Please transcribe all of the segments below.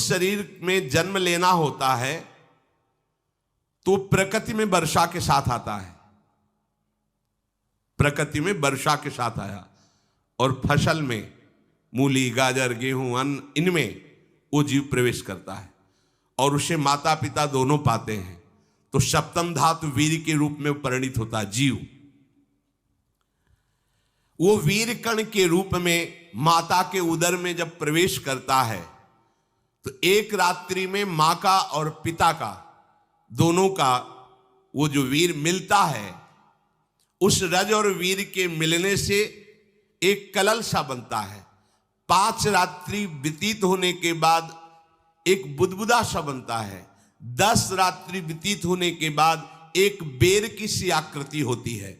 शरीर में जन्म लेना होता है तो प्रकृति में वर्षा के साथ आता है, प्रकृति में वर्षा के साथ आया, और फसल में मूली, गाजर, गेहूं, अन्न, इनमें वो जीव प्रवेश करता है और उसे माता पिता दोनों पाते हैं। तो सप्तम धातु वीर के रूप में परिणित होता है जीव। वो वीर कण के रूप में माता के उदर में जब प्रवेश करता है तो एक रात्रि में मां का और पिता का, दोनों का वो जो वीर मिलता है, उस रज और वीर के मिलने से एक कलल सा बनता है। 5 रात्रि व्यतीत होने के बाद एक बुदबुदा सा बनता है। 10 रात्रि व्यतीत होने के बाद एक बेर की सी आकृति होती है।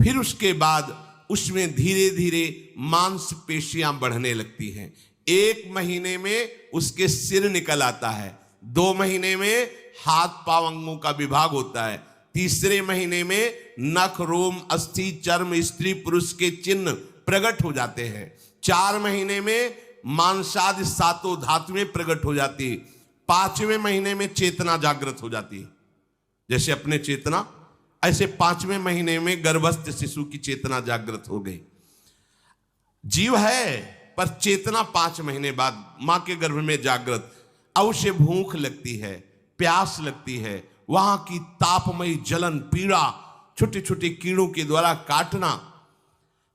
फिर उसके बाद उसमें धीरे धीरे मांसपेशियां बढ़ने लगती हैं। 1 महीने में उसके सिर निकल आता है, 2 महीने में हाथ पांव अंगों का विभाग होता है, 3रे महीने में नख, रोम, अस्थि, चर्म, स्त्री पुरुष के चिन्ह प्रकट हो जाते हैं, 4 महीने में मांसादि 7 धातुएं प्रकट हो जाती है, 5वें महीने में चेतना जागृत हो जाती है। जैसे अपने चेतना, ऐसे 5वें महीने में गर्भस्थ शिशु की चेतना जागृत हो गई। जीव है पर चेतना 5 महीने बाद मां के गर्भ में जागृत। अब उसे भूख लगती है, प्यास लगती है, वहां की तापमयी जलन, पीड़ा, छोटे छोटे कीड़ों के द्वारा काटना,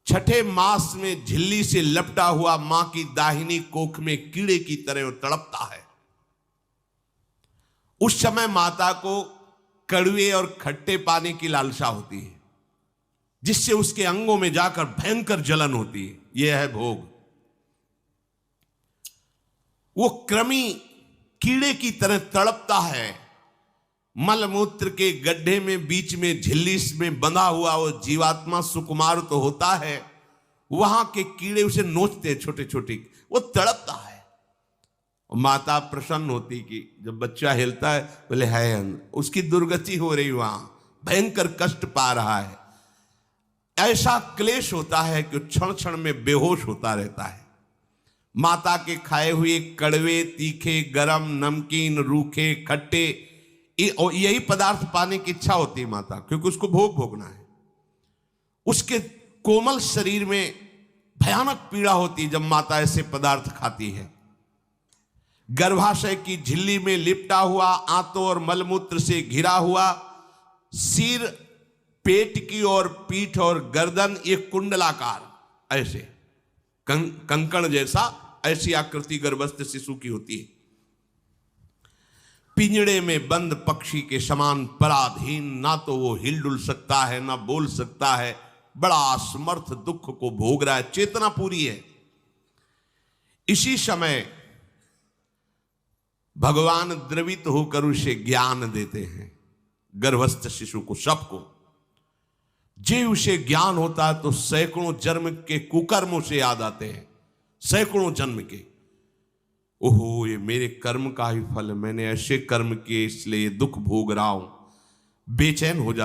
6ठे मास में झिल्ली से लपटा हुआ मां की दाहिनी कोख में कीड़े की तरह तड़पता है। उस समय माता को कड़वे और खट्टे पानी की लालसा होती है, जिससे उसके अंगों में जाकर भयंकर जलन होती है। यह है भोग। वो कृमि कीड़े की तरह तड़पता है। मलमूत्र के गड्ढे में बीच में झिल्ली में बंधा हुआ वो जीवात्मा सुकुमार तो होता है, वहां के कीड़े उसे नोचते हैं छोटे छोटे, वो तड़पता है। माता प्रसन्न होती कि जब बच्चा हिलता है, बोले है उसकी दुर्गति हो रही, वहां भयंकर कष्ट पा रहा है। ऐसा क्लेश होता है कि क्षण क्षण में बेहोश होता रहता है। माता के खाए हुए कड़वे, तीखे, गरम, नमकीन, रूखे, खट्टे, यही पदार्थ पाने की इच्छा होती है माता, क्योंकि उसको भोग भोगना है। उसके कोमल शरीर में भयानक पीड़ा होती है जब माता ऐसे पदार्थ खाती है। गर्भाशय की झिल्ली में लिपटा हुआ, आंतों और मलमूत्र से घिरा हुआ सिर, पेट की और पीठ और गर्दन, ये कुंडलाकार ऐसे कंकण जैसा, ऐसी आकृति गर्भस्थ शिशु की होती है। पिंजड़े में बंद पक्षी के समान पराधीन, ना तो वो हिलडुल सकता है ना बोल सकता है, बड़ा असमर्थ दुख को भोग रहा है, चेतना पूरी है। इसी समय भगवान द्रवित होकर उसे ज्ञान देते हैं, गर्भस्थ शिशु को, सबको। जे उसे ज्ञान होता है तो सैकड़ों जन्म के कुकर्मों से याद आते हैं, सैकड़ों जन्म के। ओहो, ये मेरे कर्म का ही फल, मैंने ऐसे कर्म किए इसलिए दुख भोग रहा हूं, बेचैन हो जाता।